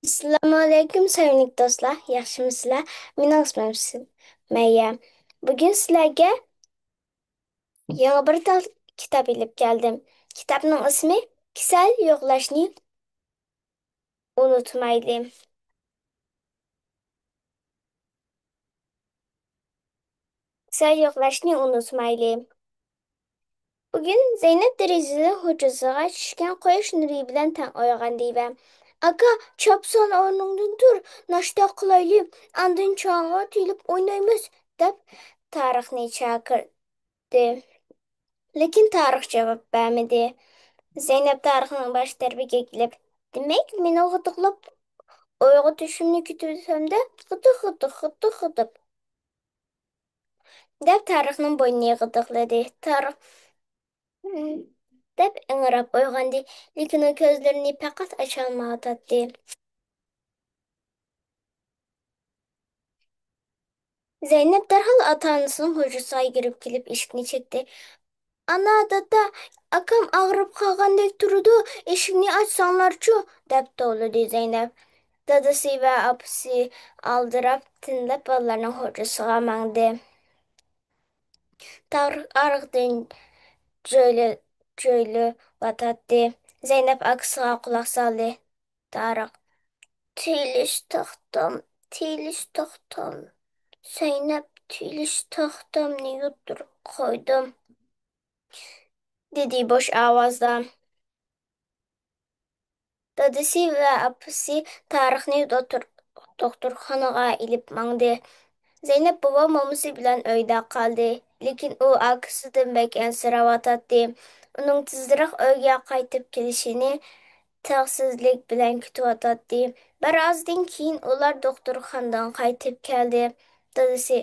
Assalomu alaykum sevimli do'stlar, yaxshimisizlar? Mening ismim Sumayya. Bugun sizlarga yangi bir kitob ilib keldim. Kitobning ismi Kasal yo'qlashni unutmaylik. Kasal yo'qlashni unutmaylik. Bugun Zeynep derazadan hujrasiga tushgan quyosh nuri bilan tang uyg'ondi va aka, chopson o'rningdan tur, nashta qilaylik, andin chog'i tilib o'ynaymiz, deb Tarixni chaqirdi. Lekin tarix javob bermadi. Zeynep tarixning bosh tarbiga kelib, demak, meni g'idiqlab uyg'otishimni kutib g'idiq, deb tarixning bo'ynini g'idiqladi. Tarix "Hmm" deb ingrab uyg'ondi, lekin u ko'zlarini faqat ocholmayotdi. Zeynep darhol ota-onasining hujrasiga yugurib kelib eshikni chekdi. Ana, dada, akam og'rib qolgandek turdi, eshikni ochsanglarchu, deb tovladi Zeynep. Dadasi va opasi aldirab tinlab bolalarning hujrasiga mangdi. Tarixdan joyli vatadi. Zeynep aksiga quloq soldi. Tarix. Tilish taxtam, tilish taxtam. Zeynep tilish taxtamni yuttirib qo'ydim, dedi bo'sh ovozda. Dadasi va opasi tarixni doktorxonaga ilib mangdi. Zeynep bova momisi bilan uyda qoldi, lekin u akasidan bek ansiravatdi. Uning tezroq uyga qaytib kelishini taqsizlik bilan kutayotdi. Birozdan keyin ular doktorxonadan qaytib keldi. Dadasi,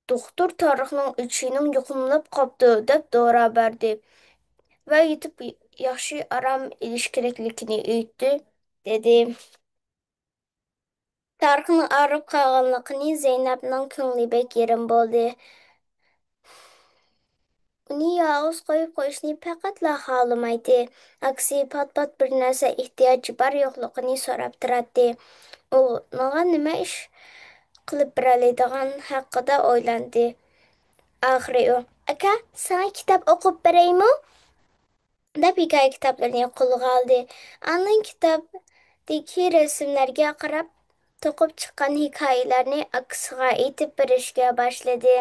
doktor tarixning ichining yuqumlab qopti, deb dora berdi va yetib yaxshi orom olish kerakligini aytdi, dedi. Tarixning og'rib qolganligini Zeynepning ko'ngli bek yerim bo'ldi. Uni yolg'iz qo'yib qo'yishni faqatla xohlamaydi. Aksi pat-pat bir narsa ehtiyoji bor yo'qligini so'rab turadi. U unga nima ish qilib beradigan haqida o'ylandi. Oxiri u, aka, sana kitob o'qib beraymi? Deb hikoya kitoblarini qo'lga oldi. Aning kitobdagi rasmlarga qarab to'qib chiqqan hikoyalarni aksiga aytib berishga boshladi.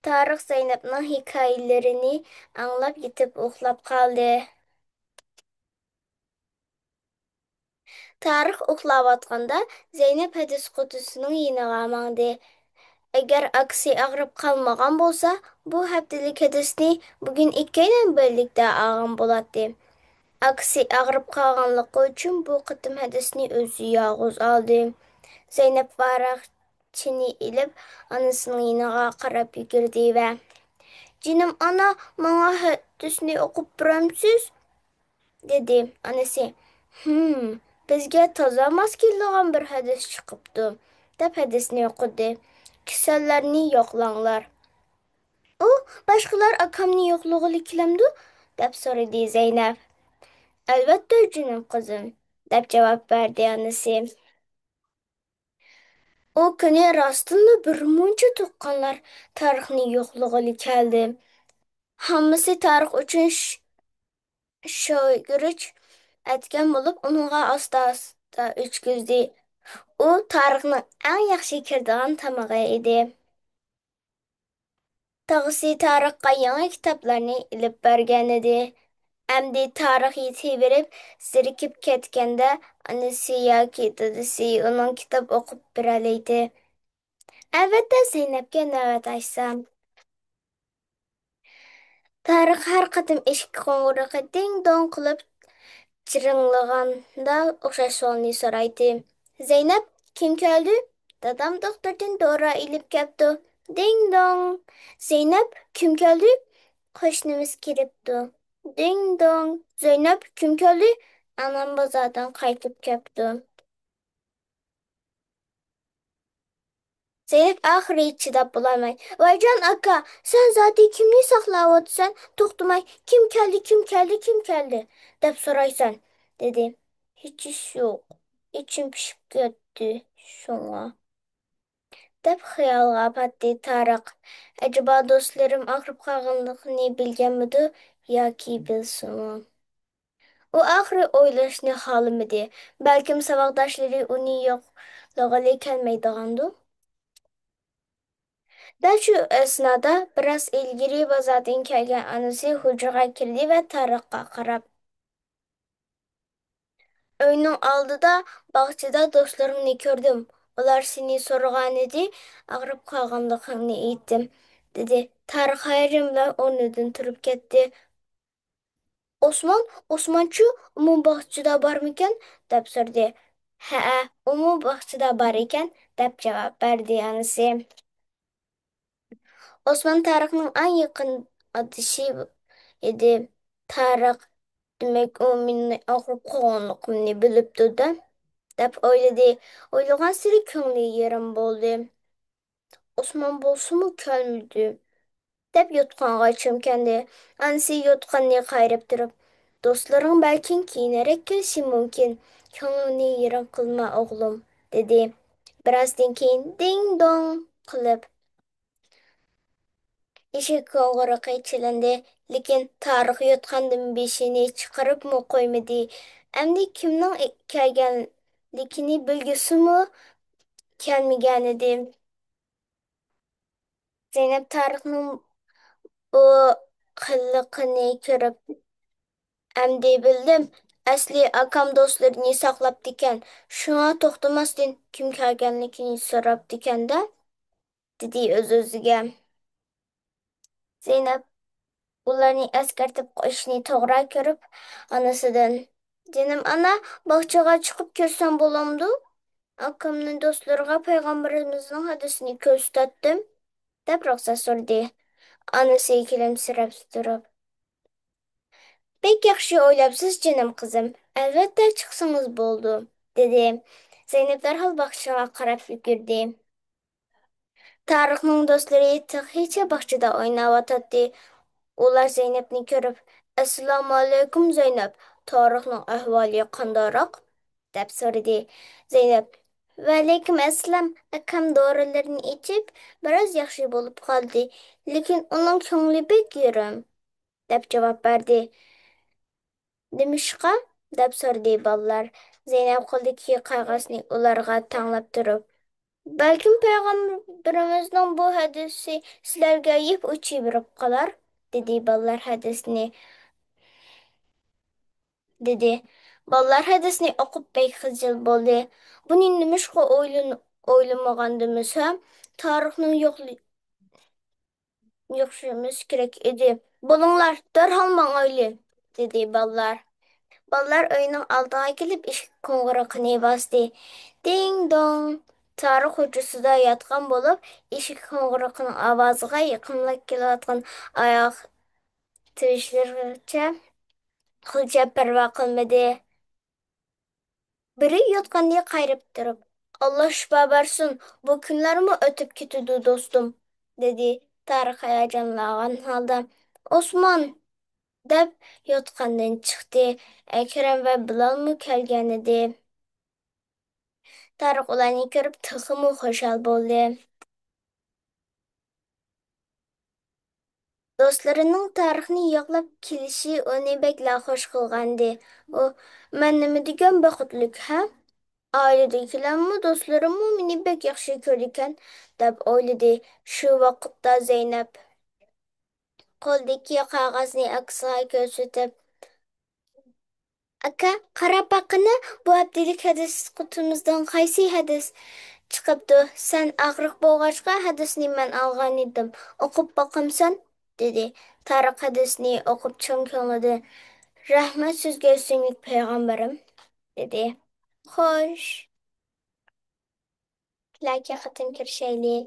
Tarix Zeynepning hikoyalarini anglab yetib uxlab qoldi. Tarix uxlayotganda Zeynep hadis qutisining yeniga mangdi. Agar aksi og'rib qolmagan bo'lsa, bu haftalik hadisni bugun ikkidan birlikda olgan bo'ladi. Aksi og'rib qolganligi uchun bu qitim hadisni o'zi yolg'iz oldi. Zeynep varaqchini ilib, onasining yeniga qarab yugurdi va Jinim ana, bana hadisni o'qib beramsiz? Dedi onasi. Bizga toza mos keladigan bir hadis chiqibdi, deb hadisni o'qidi. Kasallarni yo'qlanglar. U, boshqalar akamni yo'qlig'i kelamdi, deb so'radi Zeynab. Albatta, jinim qizim, deb javob berdi onasi. U kuni rostini bir muncha tuqqanlar tarixni yo'qlig'i keldi. Hammasi tarix uchun sho'girich aytgan bo'lib, unga asta-asta o'chkizdi. U tarixning eng yaxshi kirdigan tamog'i edi. Tog'asi tarixga yangi kitoblarni ilib bergan edi. Endi tarix yetaverib, zerikib ketganda onasi yoki dadasi uning kitob o'qib beralaydi. Albatta, Zeynabga navbat açsam. Tarix har qatim eshik qo'ng'irog'i ding-dong qilib jiringlaganda o'xshash savolni so'raydi. Zeynab, kim keldi? Dadam doktordan dori ilib kelibdi. Ding-dong. Zeynab, kim keldi? Qo'shnimiz kelibdi. Ding-dong. Zeynab, kim keldi? Anam bozordan qaytib kelibdi. Zeynep oxiri chidab bo'lolmay, voyjon aka, sen zoti kimni saqlayapsan? To'xtamay, kim keldi, deb so'raysan, dedi. Hiç iş yok. İçim pişip gitti şuna. Dep xəyalğa patdi Tarık. Acaba dostlarım ağrıp qalğanlığını bilgenmidi yoki bilsin? O ahri oylaşını halımidi. Belkim savaqdaşları onu yoqlağılı kelmeydiğandı. Da şu esnada biraz ilgili bazadın kelgen anısı hücreye kirdi ve Tarık'a qarab. Oyunun aldıda bahçede dostlarımı gördüm. Onlar seni sorgan idi. Ağrıp kalganlıkını ettim. Dedi. Tarık hayırımla onundan turup gitti. Osmançı umun bahçede var mıken? Dep sordu. He, umun bahçede var iken dep cevap verdi anısı. Osman Tarık'ın en yakın adışı idi. Tarık demek o minni ağrıp kalganlıkını bilip durdu. Dep oyladı. Oylagan siri köңlü yerim boldu. Osman bolsumu kölmüdü. Dep yotqanğa çömkendi. Ansi yotqanını qayrıp durup. Dostların belkin kiyinerek kelsi mümkün. Köңlünü yerim kılma oğlum, dedi. Birazdan keyin ding dong qılıp eshik qo'ng'iroqi chalindi. Lekin Tarix yotgandan beshini chiqarib mı qo'ymadi. Endi kimning kelganligini bilgusimi kelmagan edi. Zeynep Tarixning bu qiliqini ko'rib, endi bildim. Asli akam do'stlarini saqlab ekan. Shunga to'xtamasdan kim kelganligini so'rab ekanda, dedi o'z-o'ziga. Zeynep ularni eskartib qo'yishni to'g'ri ko'rib, onasidan: "Canım ana, bahçeye çıkıp körsem bulamdı. Akamның dostlarına peygamberimizin hadisini gösterdim." Dep ruxsat sordu. Anası kulimsirab turib. "Bek yaxshi o'ylabsiz canım kızım. Albatta chiqsangiz bo'ldi", dedi. Zeynep darhol baqchaga qarab yugurdi. Tarixning do'stlari tig'icha baqchada o'ynayotdi. Ular Zeynepni ko'rib, "Assalomu alaykum Zeynep. Tarixning ahvoli qandoq?" deb so'radi. Zeynep: "Va alaykum assalom. Akam dorilarini ichib, biroz yaxshi bo'lib qoldi. Lekin uning ko'ngli bek yerim", deb javob berdi. "Nimishqa?" deb so'radi bolalar. Zeynep qo'lidagi qog'ozni ularga tanlab turib: "Balkim payg'ambarimizning bu hadisi sizlarga yeb uchi berib qolar", dedi bolalar hadisni. Dedi. Bolalar hadisni o'qib bek xijil bo'ldi. Buni nimishqa o'ylamagandimiz ham tarixning yo'qishimiz kerak edi. "Bo'linglar, darhol mang'ayli", dedi bolalar. Bolalar uyning oldiga kelib eshik qo'ng'irog'ini bosdi. Ding dong. Tarix hujrasida yotgan bo'lib, eshik qo'ng'irog'ining ovoziga yaqinlab kelayotgan oyoq tivishlargacha qilcha parvo qilmadi. Biri yotqanday qayrib turib: "Alloh shifo bersin, bu kunlarmi o'tib ketadi do'stim", dedi Tarix hayajonlangan holda. "Osmon", deb yotqandan chiqdi. Akram va Bilolmi kelgan edi. Tarix ularni ko'rib tiximi xushal bo'ldi. Do'stlarining Tarixni yoqlab kelishi uni bekla xush qilgandi. U: "Men nima degan baxtlik, ha? Oiladagilarmi, do'stlarimmi meni bek yaxshi ko'rgan", deb o'yladi. Shu vaqtda Zeynab qo'lidagi qog'ozni aksiga ko'rsatib: "Aka, qarab baqini, bu haftalik hadis qutimizdan qaysi hadis chiqibdi? Sen og'riq bo'lg'achqa hadisni men olgan edim. O'qib boqamsan", dedi. Tariq hadisni o'qib chong ko'nglida: "Rahmat sizga suyuk payg'ambarim", dedi. Xo'sh, tilaka xitim kirishayli.